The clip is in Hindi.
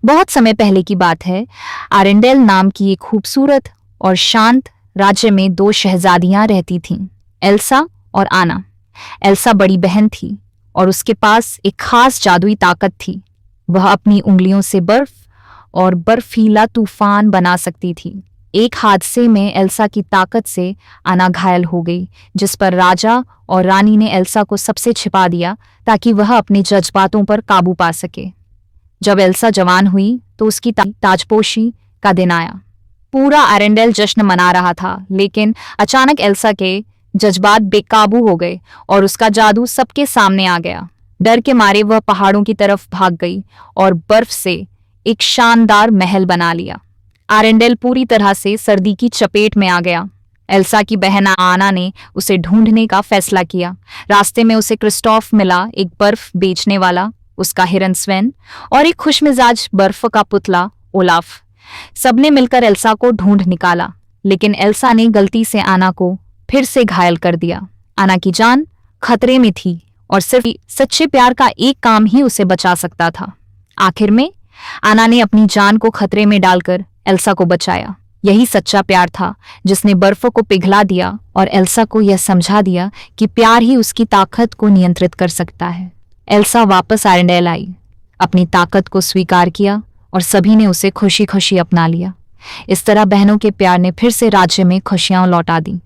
बहुत समय पहले की बात है। आरेंडेल नाम की एक खूबसूरत और शांत राज्य में दो शहजादियां रहती थीं, एल्सा और आना। एल्सा बड़ी बहन थी और उसके पास एक खास जादुई ताकत थी। वह अपनी उंगलियों से बर्फ और बर्फीला तूफान बना सकती थी। एक हादसे में एल्सा की ताकत से आना घायल हो गई, जिस पर राजा और रानी ने एल्सा को सबसे छिपा दिया ताकि वह अपने जज्बातों पर काबू पा सके। जब एल्सा जवान हुई तो उसकी ताजपोशी का दिन आया। पूरा एरेंडेल जश्न मना रहा था, लेकिन अचानक एल्सा के जज्बात बेकाबू हो गए और उसका जादू सबके सामने आ गया। डर के मारे वह पहाड़ों की तरफ भाग गई और बर्फ से एक शानदार महल बना लिया। आरेंडेल पूरी तरह से सर्दी की चपेट में आ गया। एल्सा की बहन आना ने उसे ढूंढने का फैसला किया। रास्ते में उसे क्रिस्टोफ मिला, एक बर्फ बेचने वाला, उसका हिरन स्वेन और एक खुशमिजाज बर्फ का पुतला ओलाफ। सबने मिलकर एल्सा को ढूंढ निकाला, लेकिन एल्सा ने गलती से आना को फिर से घायल कर दिया। आना की जान खतरे में थी और सिर्फ सच्चे प्यार का एक काम ही उसे बचा सकता था। आखिर में आना ने अपनी जान को खतरे में डालकर एल्सा को बचाया। यही सच्चा प्यार था जिसने बर्फ को पिघला दिया और एल्सा को यह समझा दिया कि प्यार ही उसकी ताकत को नियंत्रित कर सकता है। एल्सा वापस आरेंडेल आई, अपनी ताकत को स्वीकार किया और सभी ने उसे खुशी खुशी अपना लिया। इस तरह बहनों के प्यार ने फिर से राज्य में खुशियां लौटा दी।